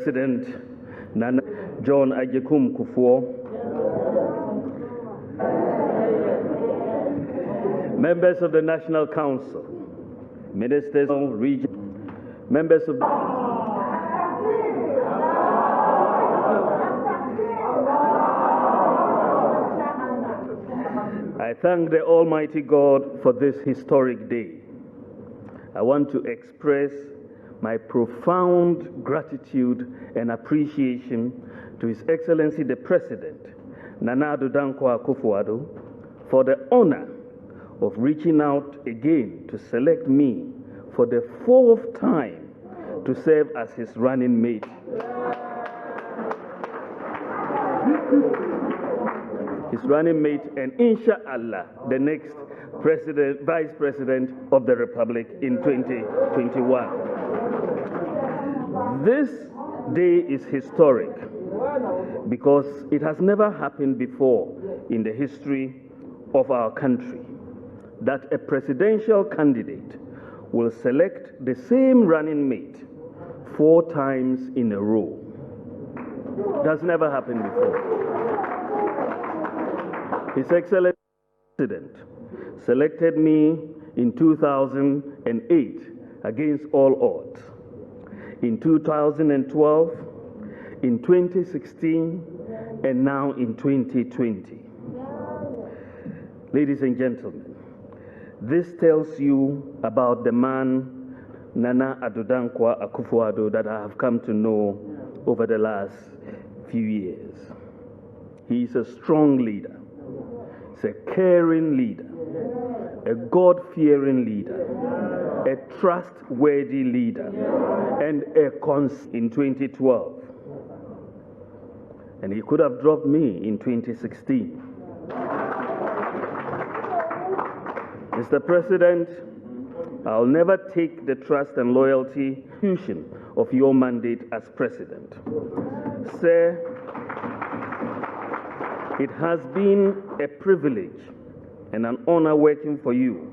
President Nana John Agyekum Kufuor, members of the National Council, ministers of region, members of I thank the Almighty God for this historic day. I want to express my profound gratitude and appreciation to His Excellency the President, Nana Addo Dankwa Akufo-Addo, for the honor of reaching out again to select me for the 4th time to serve as his running mate. And inshallah, the next Vice President of the Republic in 2021. This day is historic because it has never happened before in the history of our country that a presidential candidate will select the same running mate 4 times in a row. That's never happened before. His Excellency the President selected me in 2008 against all odds. In 2012, in 2016, and now in 2020. Ladies and gentlemen, this tells you about the man, Nana Addo Dankwa Akufo-Addo, that I have come to know over the last few years. He is a strong leader. He's a caring leader, a God-fearing leader, a trustworthy leader, and a in 2012. And he could have dropped me in 2016. Mr. President, I'll never take the trust and loyalty of your mandate as President. Sir, it has been a privilege and an honor working for you,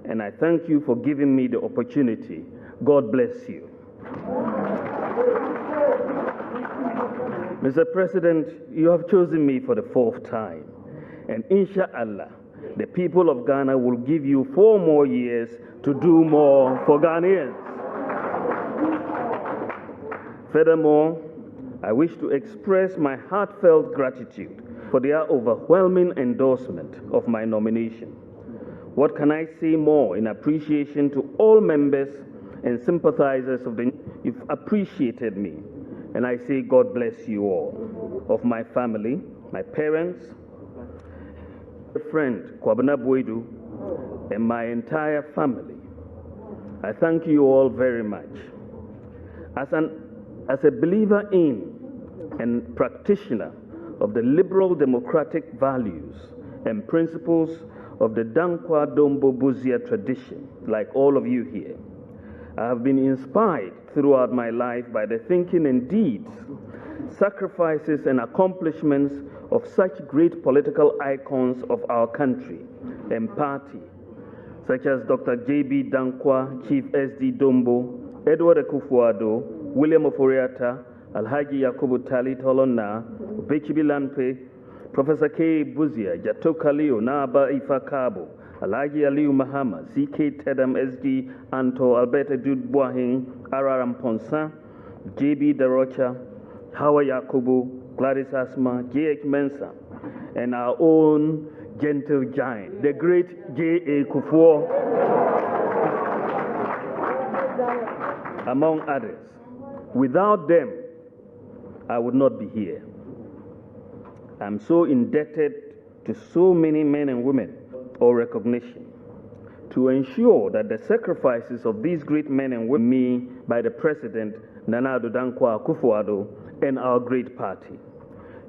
and I thank you for giving me the opportunity. God bless you. Mr. President, you have chosen me for the 4th time, and inshallah, the people of Ghana will give you 4 more years to do more for Ghanaians. Furthermore, I wish to express my heartfelt gratitude for their overwhelming endorsement of my nomination. What can I say more in appreciation to all members and sympathizers of the... You've appreciated me, and I say God bless you all. Of my family, my parents, friend Kwabena Boydu, and my entire family, I thank you all very much. As a believer in and practitioner of the liberal democratic values and principles of the Dankwa Dombo Buzia tradition, like all of you here, I have been inspired throughout my life by the thinking and deeds, sacrifices and accomplishments of such great political icons of our country and party, such as Dr. J.B. Dankwa, Chief S.D. Dombo, Edward Akufo-Addo, William Oforiatta, Alhaji Yakubu Tali Tolona, Bechibi Lampe, Professor K. Buzia, Jatoka Leo, Naba Ifa Kabo, Alhaji Aliu Mahama, C.K. Tedam, S.G. Anto, Alberta Jude Boahing, Araram Ponsa, J.B. Darocha, Hawa Yakubu, Gladys Asma, J.H. Mensah, and our own gentle giant, the great J.A. Kufuor, among others. Without them, I would not be here. I'm so indebted to so many men and women for recognition to ensure that the sacrifices of these great men and women made by the President, Nana Addo Dankwa Akufo-Addo, and our great party.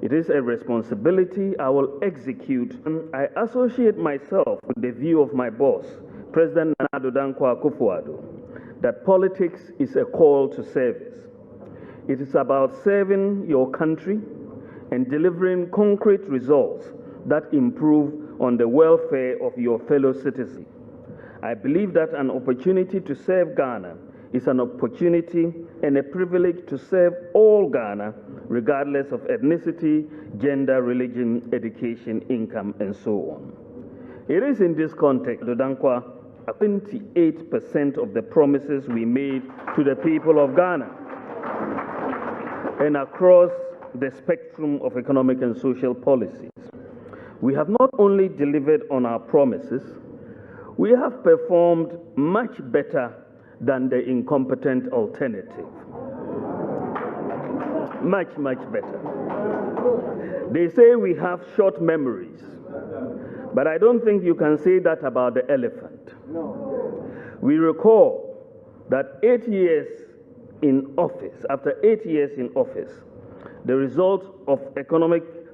It is a responsibility I will execute. I associate myself with the view of my boss, President Nana Addo Dankwa Akufo-Addo, that politics is a call to service. It is about serving your country and delivering concrete results that improve on the welfare of your fellow citizens. I believe that an opportunity to serve Ghana is an opportunity and a privilege to serve all Ghana, regardless of ethnicity, gender, religion, education, income, and so on. It is in this context, Dodankwa, 28% of the promises we made to the people of Ghana and across the spectrum of economic and social policies. We have not only delivered on our promises, we have performed much better than the incompetent alternative. Much, much better. They say we have short memories, but I don't think you can say that about the elephant. We recall that 8 years in office, after 8 years in office, the result of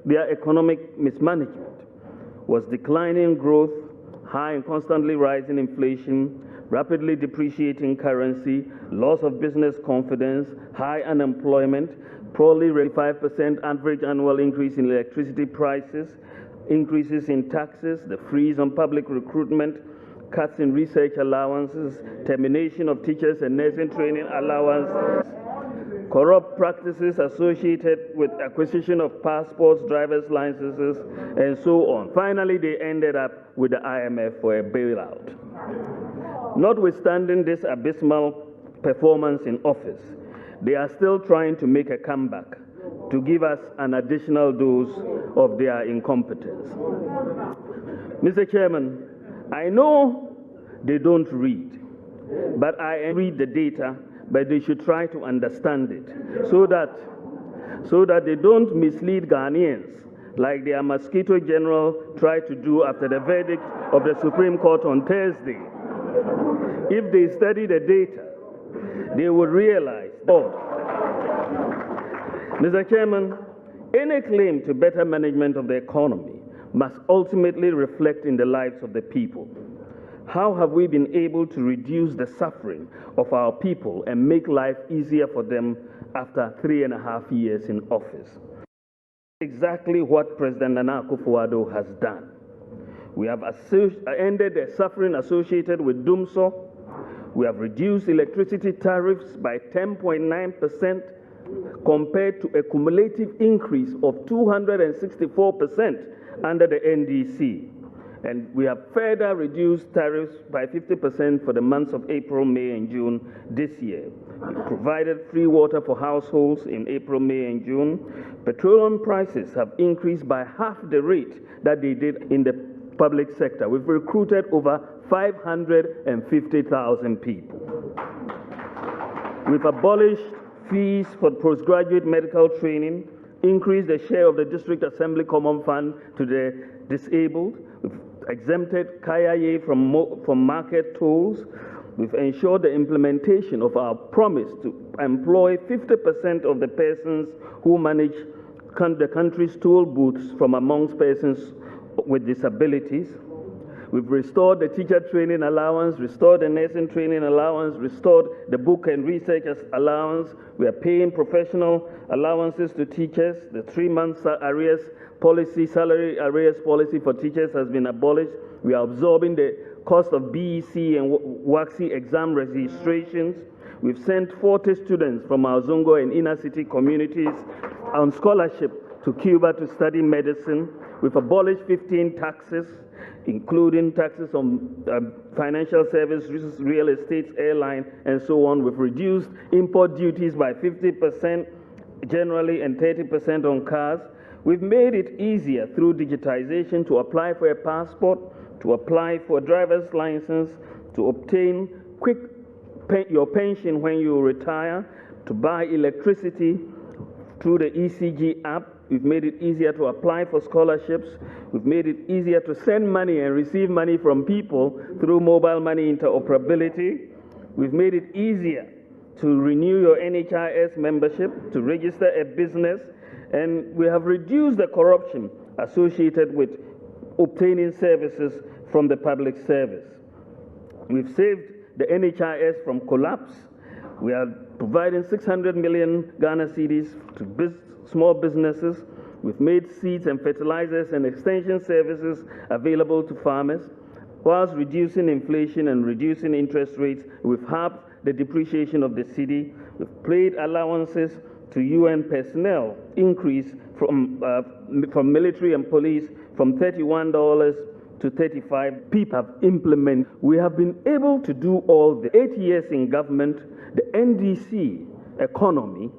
their economic mismanagement was declining growth, high and constantly rising inflation, rapidly depreciating currency, loss of business confidence, high unemployment, probably 5% average annual increase in electricity prices, increases in taxes, the freeze on public recruitment, cuts in research allowances, termination of teachers and nursing training allowances, corrupt practices associated with acquisition of passports, driver's licenses, and so on. Finally, they ended up with the IMF for a bailout. Notwithstanding this abysmal performance in office, they are still trying to make a comeback to give us an additional dose of their incompetence. Mr. Chairman, I know they don't read, but I read the data, but they should try to understand it so that they don't mislead Ghanaians like their mosquito general tried to do after the verdict of the Supreme Court on Thursday. If they study the data, they would realize that. Mr. Chairman, any claim to better management of the economy must ultimately reflect in the lives of the people. How have we been able to reduce the suffering of our people and make life easier for them after 3.5 years in office? Exactly what President Nana Akufo-Addo has done. We have ended the suffering associated with Dumso. We have reduced electricity tariffs by 10.9% compared to a cumulative increase of 264% under the NDC. And we have further reduced tariffs by 50% for the months of April, May, and June this year. We provided free water for households in April, May, and June. Petroleum prices have increased by half the rate that they did in the public sector. We've recruited over 550,000 people. We've abolished fees for postgraduate medical training, increased the share of the District Assembly Common Fund to the disabled. We've exempted Kayaye from market tolls. We've ensured the implementation of our promise to employ 50% of the persons who manage the country's toll booths from amongst persons with disabilities. We've restored the teacher training allowance, restored the nursing training allowance, restored the book and research allowance. We are paying professional allowances to teachers. The 3-month arrears policy, salary arrears policy for teachers has been abolished. We are absorbing the cost of BEC and WACSI exam registrations. We've sent 40 students from our Zongo and inner city communities on scholarship to Cuba to study medicine. We've abolished 15 taxes, including taxes on financial services, real estate, airline, and so on. We've reduced import duties by 50% generally and 30% on cars. We've made it easier through digitization to apply for a passport, to apply for a driver's license, to obtain your pension when you retire, to buy electricity through the ECG app. We've made it easier to apply for scholarships. We've made it easier to send money and receive money from people through mobile money interoperability. We've made it easier to renew your NHIS membership, to register a business, and we have reduced the corruption associated with obtaining services from the public service. We've saved the NHIS from collapse. We are providing 600 million Ghana cedis to small businesses. We've made seeds and fertilizers and extension services available to farmers. Whilst reducing inflation and reducing interest rates, we've halved the depreciation of the cedi. We've paid allowances to UN personnel, increase from military and police from $31 to 35. People have implemented. We have been able to do all the 8 years in government. The NDC economy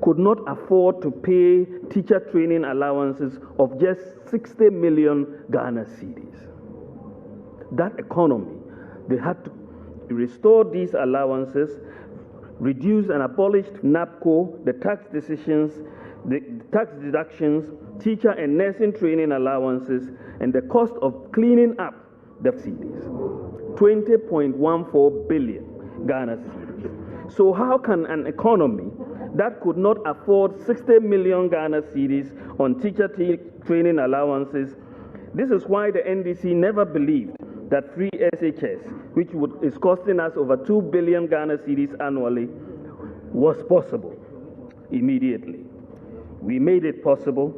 could not afford to pay teacher training allowances of just 60 million Ghana cedis. That economy, they had to restore these allowances, reduce and abolish NAPCO, the tax decisions, the tax deductions, teacher and nursing training allowances, and the cost of cleaning up the cedis. 20.14 billion Ghana cedis. So how can an economy that could not afford 60 million Ghana cedis on teacher training allowances? This is why the NDC never believed that free SHS, which is costing us over 2 billion Ghana cedis annually, was possible immediately. We made it possible,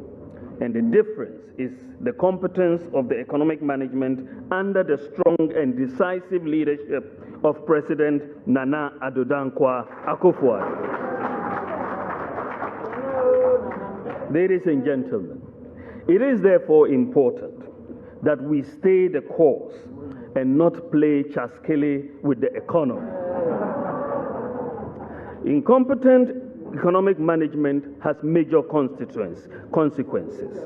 and the difference is the competence of the economic management under the strong and decisive leadership of President Nana Addo Dankwa Akufo-Addo. Ladies and gentlemen, it is therefore important that we stay the course and not play chaskele with the economy. Incompetent economic management has major consequences.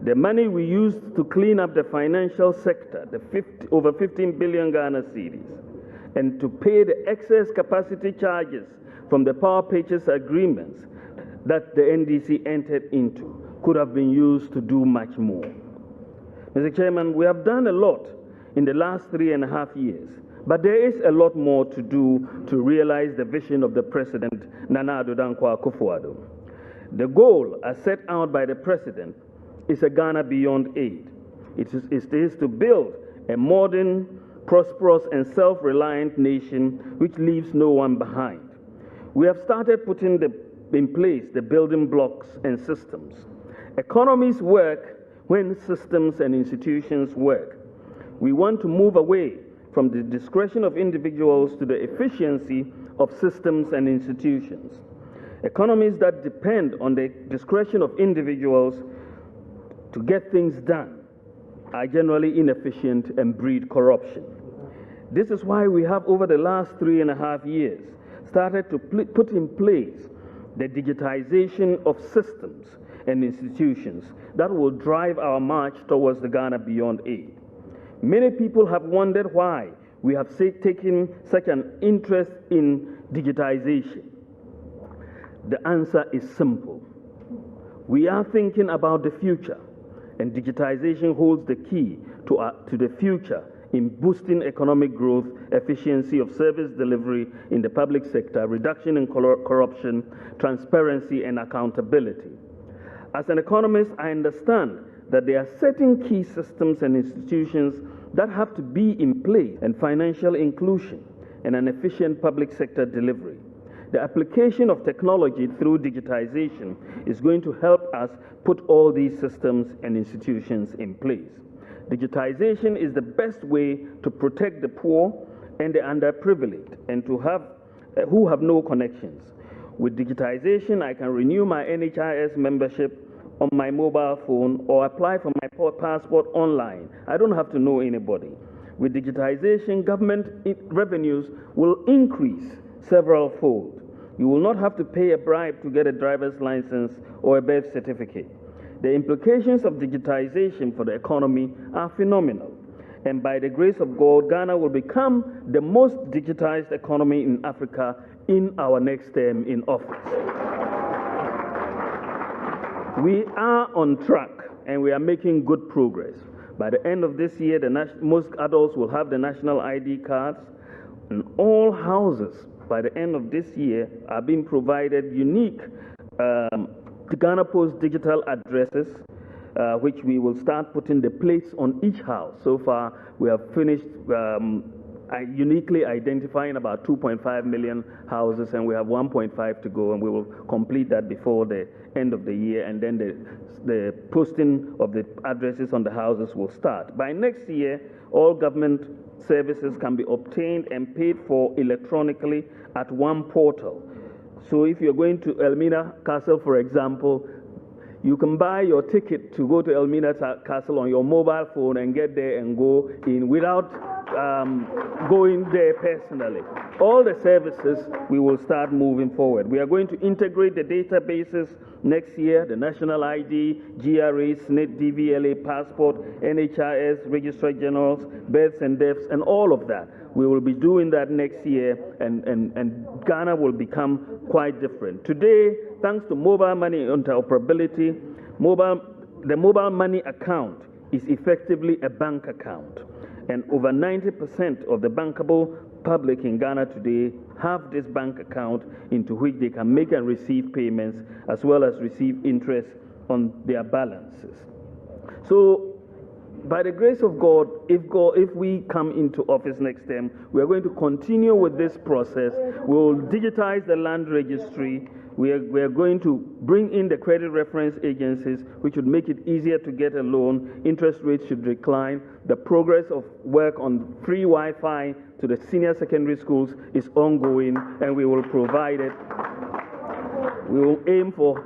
The money we used to clean up the financial sector, over 15 billion Ghana cedis, and to pay the excess capacity charges from the power purchase agreements that the NDC entered into, could have been used to do much more. Mr. Chairman, we have done a lot in the last 3.5 years, but there is a lot more to do to realize the vision of the President, Nana Addo Dankwa Akufo-Addo. The goal, as set out by the President, is a Ghana beyond aid. It is to build a modern, prosperous, and self-reliant nation which leaves no one behind. We have started putting in place the building blocks and systems. Economies work when systems and institutions work. We want to move away from the discretion of individuals to the efficiency of systems and institutions. Economies that depend on the discretion of individuals to get things done are generally inefficient and breed corruption. This is why we have, over the last 3.5 years, started to put in place the digitization of systems and institutions that will drive our march towards the Ghana beyond aid. Many people have wondered why we have taken such an interest in digitization. The answer is simple. We are thinking about the future, and digitization holds the key to the future in boosting economic growth, efficiency of service delivery in the public sector, reduction in corruption, transparency, and accountability. As an economist, I understand that there are certain key systems and institutions that have to be in place, and financial inclusion and an efficient public sector delivery. The application of technology through digitization is going to help us put all these systems and institutions in place. Digitization is the best way to protect the poor and the underprivileged and to who have no connections. With digitization, I can renew my NHIS membership on my mobile phone or apply for my passport online. I don't have to know anybody. With digitization, government revenues will increase several-fold. You will not have to pay a bribe to get a driver's license or a birth certificate. The implications of digitization for the economy are phenomenal. And by the grace of God, Ghana will become the most digitized economy in Africa in our next term in office. We are on track, and we are making good progress. By the end of this year, most adults will have the national ID cards, and all houses by the end of this year are being provided unique Ghana Post digital addresses, which we will start putting the plates on each house. So far, we have finished uniquely identifying about 2.5 million houses, and we have 1.5 to go, and we will complete that before the end of the year, and then the posting of the addresses on the houses will start. By next year, all government services can be obtained and paid for electronically at one portal. So if you're going to Elmina Castle, for example, you can buy your ticket to go to Elmina Castle on your mobile phone and get there and go in without going there personally. All the services, we will start moving forward. We are going to integrate the databases next year, the National ID, GRA, SNIT, DVLA, Passport, NHIS, Registrar Generals, births and deaths, and all of that. We will be doing that next year, and Ghana will become quite different. Today, thanks to mobile money interoperability, the mobile money account is effectively a bank account. And over 90% of the bankable public in Ghana today have this bank account into which they can make and receive payments as well as receive interest on their balances. So, by the grace of God, if we come into office next term, we are going to continue with this process. We will digitize the land registry. We are going to bring in the credit reference agencies, which would make it easier to get a loan. Interest rates should decline. The progress of work on free Wi-Fi to the senior secondary schools is ongoing, and we will provide it. We will aim for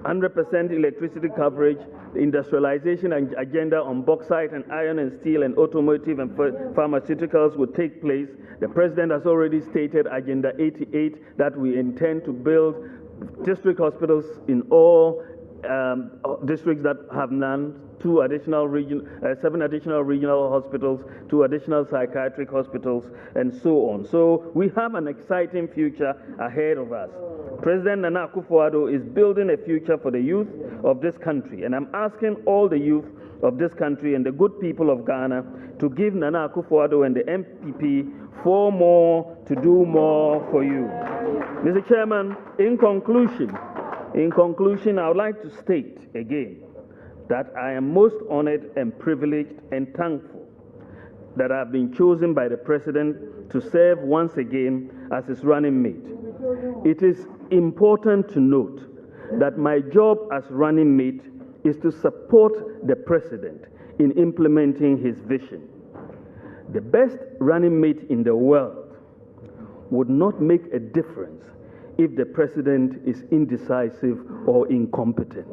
100% electricity coverage. The industrialization and agenda on bauxite and iron and steel and automotive and pharmaceuticals will take place. The President has already stated Agenda 88 that we intend to build district hospitals in all districts that have none, 7 additional regional hospitals, 2 additional psychiatric hospitals, and so on. So we have an exciting future ahead of us. President Nana Akufo-Addo is building a future for the youth of this country, and I'm asking all the youth of this country and the good people of Ghana to give Nana Akufo-Addo and the NPP 4 more to do more for you. Mr. Chairman, in conclusion, I would like to state again that I am most honored and privileged and thankful that I have been chosen by the President to serve once again as his running mate. It is important to note that my job as running mate is to support the President in implementing his vision. The best running mate in the world would not make a difference if the President is indecisive or incompetent.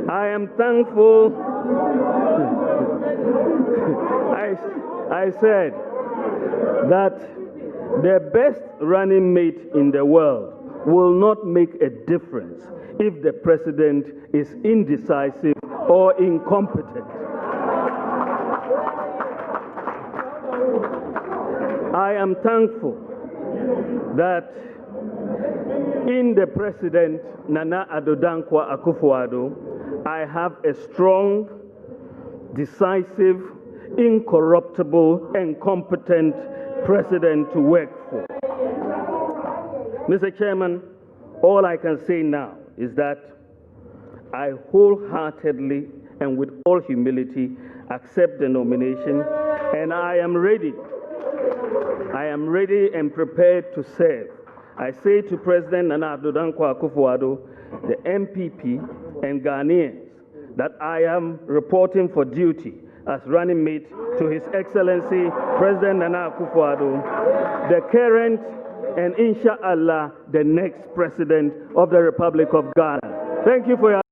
I am thankful. I said that the best running mate in the world will not make a difference if the President is indecisive or incompetent. I am thankful that in the President Nana Addo Dankwa Akufo-Addo, I have a strong, decisive, incorruptible, and competent President to work for. Mr. Chairman, all I can say now is that I wholeheartedly and with all humility accept the nomination, and I am ready and prepared to serve. I say to President Nana Addo Dankwa Akufo-Addo, the NPP, and Ghanaians that I am reporting for duty as running mate to His Excellency President Nana Akufo-Addo, the current and inshallah the next President of the Republic of Ghana. Thank you for your